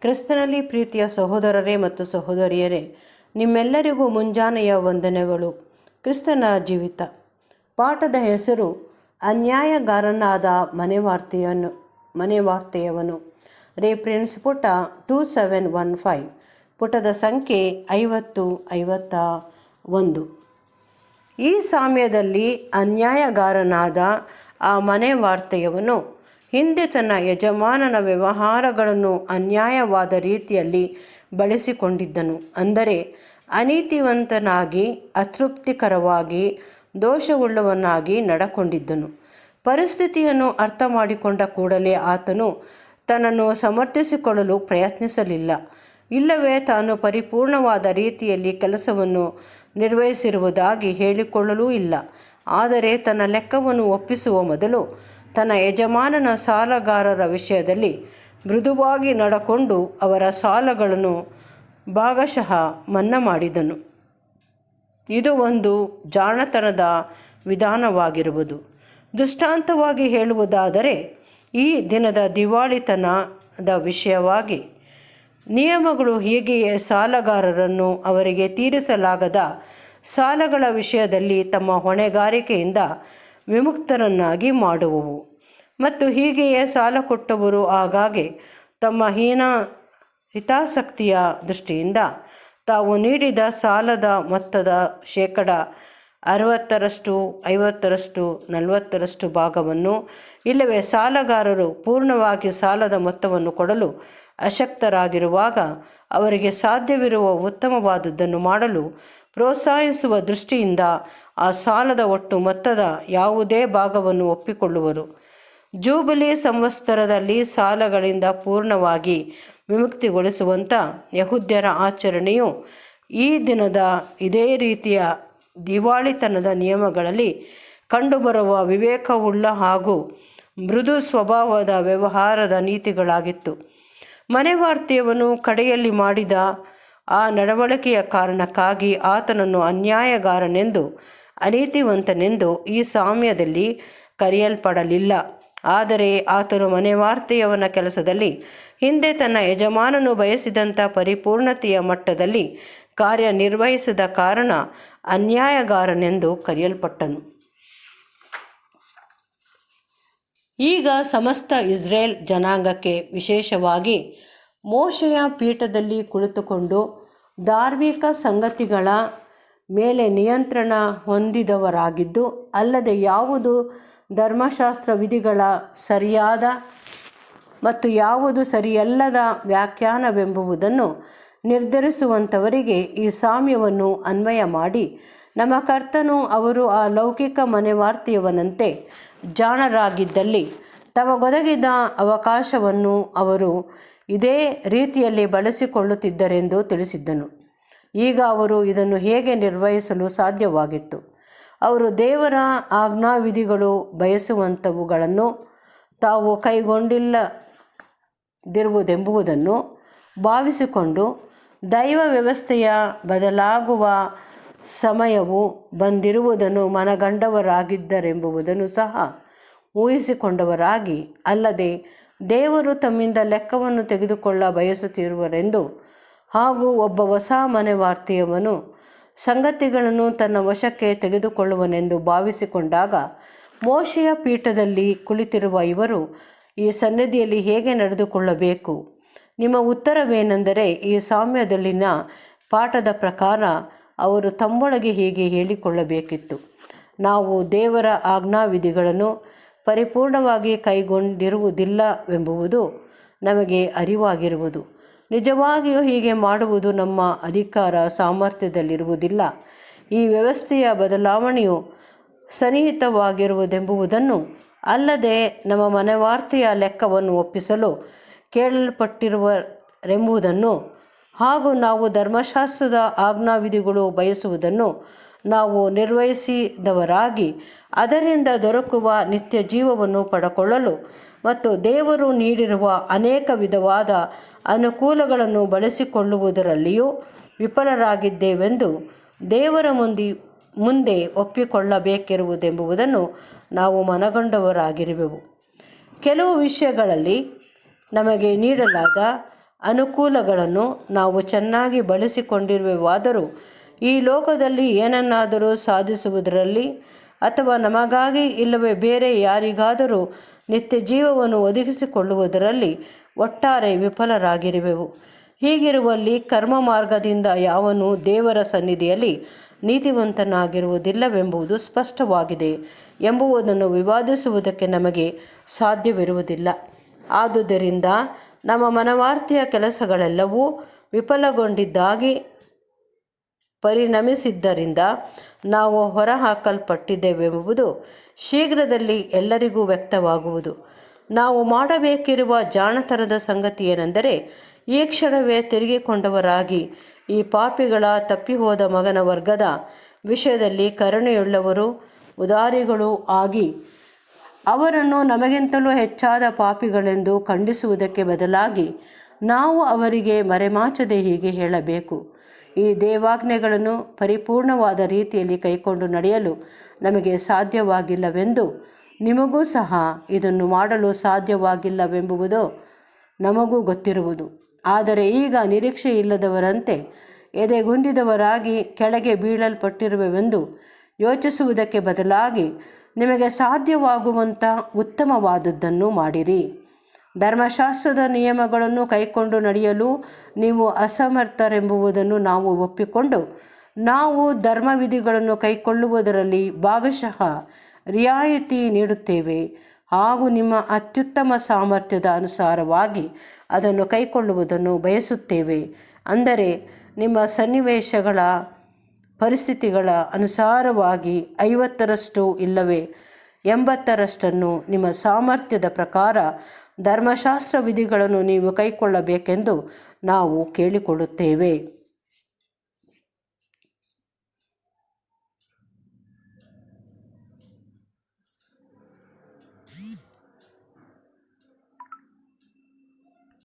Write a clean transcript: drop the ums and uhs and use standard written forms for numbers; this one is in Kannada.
ಕ್ರಿಸ್ತನಲ್ಲಿ ಪ್ರೀತಿಯ ಸಹೋದರರೇ ಮತ್ತು ಸಹೋದರಿಯರೇ, ನಿಮ್ಮೆಲ್ಲರಿಗೂ ಮುಂಜಾನೆಯ ವಂದನೆಗಳು. ಕ್ರಿಸ್ತನ ಜೀವಿತ ಪಾಠದ ಹೆಸರು ಅನ್ಯಾಯಗಾರನಾದ ಮನೆವಾರ್ತೆಯವನು. ರೆಫರೆನ್ಸ್ ಪುಟ 2715, ಪುಟದ ಸಂಖ್ಯೆ 5051. ಈ ಸಾಮ್ಯದಲ್ಲಿ ಅನ್ಯಾಯಗಾರನಾದ ಆ ಮನೆವಾರ್ತೆಯವನು ಹಿಂದೆ ತನ್ನ ಯಜಮಾನನ ವ್ಯವಹಾರಗಳನ್ನು ಅನ್ಯಾಯವಾದ ರೀತಿಯಲ್ಲಿ ಬಳಸಿಕೊಂಡಿದ್ದನು. ಅಂದರೆ ಅನೀತಿವಂತನಾಗಿ, ಅತೃಪ್ತಿಕರವಾಗಿ, ದೋಷವುಳ್ಳವನಾಗಿ ನಡಕೊಂಡಿದ್ದನು. ಪರಿಸ್ಥಿತಿಯನ್ನು ಅರ್ಥ ಮಾಡಿಕೊಂಡ ಕೂಡಲೇ ಆತನು ತನ್ನನ್ನು ಸಮರ್ಥಿಸಿಕೊಳ್ಳಲು ಪ್ರಯತ್ನಿಸಲಿಲ್ಲ. ಇಲ್ಲವೇ ತಾನು ಪರಿಪೂರ್ಣವಾದ ರೀತಿಯಲ್ಲಿ ಕೆಲಸವನ್ನು ನಿರ್ವಹಿಸಿರುವುದಾಗಿ ಹೇಳಿಕೊಳ್ಳಲೂ ಇಲ್ಲ. ಆದರೆ ತನ್ನ ಲೆಕ್ಕವನ್ನು ಒಪ್ಪಿಸುವ ಮೊದಲು ತನ್ನ ಯಜಮಾನನ ಸಾಲಗಾರರ ವಿಷಯದಲ್ಲಿ ಮೃದುವಾಗಿ ನಡಕೊಂಡು ಅವರ ಸಾಲಗಳನ್ನು ಭಾಗಶಃ ಮನ್ನಾ ಮಾಡಿದನು. ಇದು ಒಂದು ಜಾಣತನದ ವಿಧಾನವಾಗಿರುವುದು. ದೃಷ್ಟಾಂತವಾಗಿ ಹೇಳುವುದಾದರೆ, ಈ ದಿನದ ದಿವಾಳಿತನದ ವಿಷಯವಾಗಿ ನಿಯಮಗಳು ಹೀಗೆಯೇ ಸಾಲಗಾರರನ್ನು ಅವರಿಗೆ ತೀರಿಸಲಾಗದ ಸಾಲಗಳ ವಿಷಯದಲ್ಲಿ ತಮ್ಮ ಹೊಣೆಗಾರಿಕೆಯಿಂದ ವಿಮುಕ್ತರನ್ನಾಗಿ ಮಾಡುವವು. ಮತ್ತು ಹೀಗೆಯೇ ಸಾಲ ಕೊಟ್ಟವರು ಆಗಾಗ್ಗೆ ತಮ್ಮ ಹಿತಾಸಕ್ತಿಯ ದೃಷ್ಟಿಯಿಂದ ತಾವು ನೀಡಿದ ಸಾಲದ ಮೊತ್ತದ 60%, 50%, 40% ಭಾಗವನ್ನು, ಇಲ್ಲವೇ ಸಾಲಗಾರರು ಪೂರ್ಣವಾಗಿ ಸಾಲದ ಮೊತ್ತವನ್ನು ಕೊಡಲು ಅಶಕ್ತರಾಗಿರುವಾಗ ಅವರಿಗೆ ಸಾಧ್ಯವಿರುವ ಉತ್ತಮವಾದದ್ದನ್ನು ಮಾಡಲು ಪ್ರೋತ್ಸಾಹಿಸುವ ದೃಷ್ಟಿಯಿಂದ ಆ ಸಾಲದ ಒಟ್ಟು ಮೊತ್ತದ ಯಾವುದೇ ಭಾಗವನ್ನು ಒಪ್ಪಿಕೊಳ್ಳುವರು. ಜೂಬಿಲಿ ಸಂವತ್ಸರದಲ್ಲಿ ಸಾಲಗಳಿಂದ ಪೂರ್ಣವಾಗಿ ವಿಮುಕ್ತಿಗೊಳಿಸುವಂಥ ಯಹೂದ್ಯರ ಆಚರಣೆಯು ಈ ದಿನದ ಇದೇ ರೀತಿಯ ದಿವಾಳಿತನದ ನಿಯಮಗಳಲ್ಲಿ ಕಂಡುಬರುವ ವಿವೇಕವುಳ್ಳ ಹಾಗೂ ಮೃದು ಸ್ವಭಾವದ ವ್ಯವಹಾರದ ನೀತಿಗಳಾಗಿತ್ತು. ಮನೆವಾರ್ತೆಯವನು ಕಡೆಯಲ್ಲಿ ಮಾಡಿದ ಆ ನಡವಳಿಕೆಯ ಕಾರಣಕ್ಕಾಗಿ ಆತನನ್ನು ಅನ್ಯಾಯಗಾರನೆಂದು, ಅನೀತಿವಂತನೆಂದು ಈ ಸಾಮ್ಯದಲ್ಲಿ ಕರೆಯಲ್ಪಡಲಿಲ್ಲ. ಆದರೆ ಆತನು ಮನೆವಾರ್ತೆಯವನ ಕೆಲಸದಲ್ಲಿ ಹಿಂದೆ ತನ್ನ ಯಜಮಾನನು ಬಯಸಿದಂಥ ಪರಿಪೂರ್ಣತೆಯ ಮಟ್ಟದಲ್ಲಿ ಕಾರ್ಯನಿರ್ವಹಿಸಿದ ಕಾರಣ ಅನ್ಯಾಯಗಾರನೆಂದು ಕರೆಯಲ್ಪಟ್ಟನು. ಈಗ ಸಮಸ್ತ ಇಸ್ರೇಲ್ ಜನಾಂಗಕ್ಕೆ, ವಿಶೇಷವಾಗಿ ಮೋಶೆಯ ಪೀಠದಲ್ಲಿ ಕುಳಿತುಕೊಂಡು ಧಾರ್ಮಿಕ ಸಂಗತಿಗಳ ಮೇಲೆ ನಿಯಂತ್ರಣ ಹೊಂದಿದವರಾಗಿದ್ದು, ಅಲ್ಲದೆ ಯಾವುದು ಧರ್ಮಶಾಸ್ತ್ರ ವಿಧಿಗಳ ಸರಿಯಾದ ಮತ್ತು ಯಾವುದು ಸರಿಯಲ್ಲದ ವ್ಯಾಖ್ಯಾನವೆಂಬುದನ್ನು ನಿರ್ಧರಿಸುವಂಥವರಿಗೆ ಈ ಸಾಮ್ಯವನ್ನು ಅನ್ವಯ ಮಾಡಿ, ನಮ್ಮ ಕರ್ತನು ಅವರು ಆ ಲೌಕಿಕ ಮನೆವಾರ್ತೆಯವನಂತೆ ಜಾಣರಾಗಿದ್ದಲ್ಲಿ ತಮಗೊದಗಿದ ಅವಕಾಶವನ್ನು ಅವರು ಇದೇ ರೀತಿಯಲ್ಲಿ ಬಳಸಿಕೊಳ್ಳುತ್ತಿದ್ದರೆಂದು ತಿಳಿಸಿದ್ದನು. ಈಗ ಅವರು ಇದನ್ನು ಹೇಗೆ ನಿರ್ವಹಿಸಲು ಸಾಧ್ಯವಾಗಿತ್ತು? ಅವರು ದೇವರ ಆಜ್ಞಾವಿಧಿಗಳು ಬಯಸುವಂಥವುಗಳನ್ನು ತಾವು ಕೈಗೊಂಡಿಲ್ಲದಿರುವುದೆಂಬುದನ್ನು ಭಾವಿಸಿಕೊಂಡು, ದೈವ ವ್ಯವಸ್ಥೆಯ ಬದಲಾಗುವ ಸಮಯವು ಬಂದಿರುವುದನ್ನು ಮನಗಂಡವರಾಗಿದ್ದರೆಂಬುದನ್ನು ಸಹ ಊಹಿಸಿಕೊಂಡವರಾಗಿ, ಅಲ್ಲದೆ ದೇವರು ತಮ್ಮಿಂದ ಲೆಕ್ಕವನ್ನು ತೆಗೆದುಕೊಳ್ಳ ಬಯಸುತ್ತಿರುವರೆಂದು ಹಾಗೂ ಒಬ್ಬ ಹೊಸ ಮನೆವಾರ್ತೆಯವನು ಸಂಗತಿಗಳನ್ನು ತನ್ನ ವಶಕ್ಕೆ ತೆಗೆದುಕೊಳ್ಳುವನೆಂದು ಭಾವಿಸಿಕೊಂಡಾಗ, ಮೋಶೆಯ ಪೀಠದಲ್ಲಿ ಕುಳಿತಿರುವ ಇವರು ಈ ಸನ್ನಿಧಿಯಲ್ಲಿ ಹೇಗೆ ನಡೆದುಕೊಳ್ಳಬೇಕು? ನಿಮ್ಮ ಉತ್ತರವೇನೆಂದರೆ, ಈ ಸಾಮ್ಯದಲ್ಲಿನ ಪಾಠದ ಪ್ರಕಾರ ಅವರು ತಮ್ಮೊಳಗೆ ಹೀಗೆ ಹೇಳಿಕೊಳ್ಳಬೇಕಿತ್ತು: ನಾವು ದೇವರ ಆಜ್ಞಾವಿಧಿಗಳನ್ನು ಪರಿಪೂರ್ಣವಾಗಿ ಕೈಗೊಂಡಿರುವುದಿಲ್ಲವೆಂಬುದು ನಮಗೆ ಅರಿವಾಗಿರುವುದು. ನಿಜವಾಗಿಯೂ ಹೀಗೆ ಮಾಡುವುದು ನಮ್ಮ ಅಧಿಕಾರ ಸಾಮರ್ಥ್ಯದಲ್ಲಿರುವುದಿಲ್ಲ. ಈ ವ್ಯವಸ್ಥೆಯ ಬದಲಾವಣೆಯು ಸನ್ನಿಹಿತವಾಗಿರುವುದೆಂಬುದನ್ನು, ಅಲ್ಲದೆ ನಮ್ಮ ಮನೆವಾರ್ತೆಯ ಲೆಕ್ಕವನ್ನು ಒಪ್ಪಿಸಲು ಕೇಳಲ್ಪಟ್ಟಿರುವರೆಂಬುದನ್ನು, ಹಾಗೂ ನಾವು ಧರ್ಮಶಾಸ್ತ್ರದ ಆಜ್ಞಾವಿಧಿಗಳು ಬಯಸುವುದನ್ನು ನಾವು ನಿರ್ವಹಿಸಿದವರಾಗಿ ಅದರಿಂದ ದೊರಕುವ ನಿತ್ಯ ಜೀವವನ್ನು ಪಡೆದುಕೊಳ್ಳಲು ಮತ್ತು ದೇವರು ನೀಡಿರುವ ಅನೇಕ ವಿಧವಾದ ಅನುಕೂಲಗಳನ್ನು ಬಳಸಿಕೊಳ್ಳುವುದರಲ್ಲಿಯೂ ವಿಫಲರಾಗಿದ್ದೇವೆಂದು ದೇವರ ಮುಂದೆ ಒಪ್ಪಿಕೊಳ್ಳಬೇಕಿರುವುದೆಂಬುದನ್ನು ನಾವು ಮನಗಂಡವರಾಗಿರುವೆವು. ಕೆಲವು ವಿಷಯಗಳಲ್ಲಿ ನಮಗೆ ನೀಡಲಾದ ಅನುಕೂಲಗಳನ್ನು ನಾವು ಚೆನ್ನಾಗಿ ಬಳಸಿಕೊಂಡಿರುವೆವಾದರೂ ಈ ಲೋಕದಲ್ಲಿ ಏನನ್ನಾದರೂ ಸಾಧಿಸುವುದರಲ್ಲಿ ಅಥವಾ ನಮಗಾಗಿ ಇಲ್ಲವೇ ಬೇರೆ ಯಾರಿಗಾದರೂ ನಿತ್ಯ ಜೀವವನ್ನು ಒದಗಿಸಿಕೊಳ್ಳುವುದರಲ್ಲಿ ಒಟ್ಟಾರೆ ವಿಫಲರಾಗಿರುವೆವು. ಹೀಗಿರುವಲ್ಲಿ ಕರ್ಮ ಮಾರ್ಗದಿಂದ ಯಾವನು ದೇವರ ಸನ್ನಿಧಿಯಲ್ಲಿ ನೀತಿವಂತನಾಗಿರುವುದಿಲ್ಲವೆಂಬುದು ಸ್ಪಷ್ಟವಾಗಿದೆ ಎಂಬುದನ್ನು ವಿವಾದಿಸುವುದಕ್ಕೆ ನಮಗೆ ಸಾಧ್ಯವಿರುವುದಿಲ್ಲ. ಆದುದರಿಂದ ನಮ್ಮ ಮನವಾರ್ತೆಯ ಕೆಲಸಗಳೆಲ್ಲವೂ ವಿಫಲಗೊಂಡಿದ್ದಾಗಿ ಪರಿಣಮಿಸಿದ್ದರಿಂದ ನಾವು ಹೊರಹಾಕಲ್ಪಟ್ಟಿದ್ದೇವೆಂಬುದು ಶೀಘ್ರದಲ್ಲಿ ಎಲ್ಲರಿಗೂ ವ್ಯಕ್ತವಾಗುವುದು. ನಾವು ಮಾಡಬೇಕಿರುವ ಜಾಣತನದ ಸಂಗತಿ ಏನೆಂದರೆ, ಈ ಕ್ಷಣವೇ ತಿರುಗಿಕೊಂಡವರಾಗಿ ಈ ಪಾಪಿಗಳ ತಪ್ಪಿಹೋದ ಮಗನ ವರ್ಗದ ವಿಷಯದಲ್ಲಿ ಕರುಣೆಯುಳ್ಳವರು ಉದಾರಿಗಳೂ ಆಗಿ ಅವರನ್ನು ನಮಗಿಂತಲೂ ಹೆಚ್ಚಾದ ಪಾಪಿಗಳೆಂದು ಖಂಡಿಸುವುದಕ್ಕೆ ಬದಲಾಗಿ ನಾವು ಅವರಿಗೆ ಮರೆಮಾಚದೆ ಹೀಗೆ ಹೇಳಬೇಕು: ಈ ದೇವಾಜ್ಞೆಗಳನ್ನು ಪರಿಪೂರ್ಣವಾದ ರೀತಿಯಲ್ಲಿ ಕೈಕೊಂಡು ನಡೆಯಲು ನಮಗೆ ಸಾಧ್ಯವಾಗಿಲ್ಲವೆಂದು ನಿಮಗೂ ಸಹ ಇದನ್ನು ಮಾಡಲು ಸಾಧ್ಯವಾಗಿಲ್ಲವೆಂಬುದು ನಮಗೂ ಗೊತ್ತಿರುವುದು. ಆದರೆ ಈಗ ನಿರೀಕ್ಷೆ ಇಲ್ಲದವರಂತೆ ಎದೆಗುಂದಿದವರಾಗಿ ಕೆಳಗೆ ಬೀಳಲ್ಪಟ್ಟಿರುವೆವೆಂದು ಯೋಚಿಸುವುದಕ್ಕೆ ಬದಲಾಗಿ ನಿಮಗೆ ಸಾಧ್ಯವಾಗುವಂಥ ಉತ್ತಮವಾದದ್ದನ್ನು ಮಾಡಿರಿ. ಧರ್ಮಶಾಸ್ತ್ರದ ನಿಯಮಗಳನ್ನು ಕೈಕೊಂಡು ನಡೆಯಲು ನೀವು ಅಸಮರ್ಥರೆಂಬುದನ್ನು ನಾವು ಒಪ್ಪಿಕೊಂಡು, ನಾವು ಧರ್ಮವಿಧಿಗಳನ್ನು ಕೈಕೊಳ್ಳುವುದರಲ್ಲಿ ಭಾಗಶಃ ರಿಯಾಯಿತಿ ನೀಡುತ್ತೇವೆ ಹಾಗೂ ನಿಮ್ಮ ಅತ್ಯುತ್ತಮ ಸಾಮರ್ಥ್ಯದ ಅನುಸಾರವಾಗಿ ಅದನ್ನು ಕೈಕೊಳ್ಳುವುದನ್ನು ಬಯಸುತ್ತೇವೆ. ಅಂದರೆ ನಿಮ್ಮ ಸನ್ನಿವೇಶಗಳ ಪರಿಸ್ಥಿತಿಗಳ ಅನುಸಾರವಾಗಿ 50ರಷ್ಟು ಇಲ್ಲವೇ 80ರಷ್ಟನ್ನು ನಿಮ್ಮ ಸಾಮರ್ಥ್ಯದ ಪ್ರಕಾರ ಧರ್ಮಶಾಸ್ತ್ರ ವಿಧಿಗಳನ್ನು ನೀವು ಕೈಕೊಳ್ಳಬೇಕೆಂದು ನಾವು ಕೇಳಿಕೊಳ್ಳುತ್ತೇವೆ.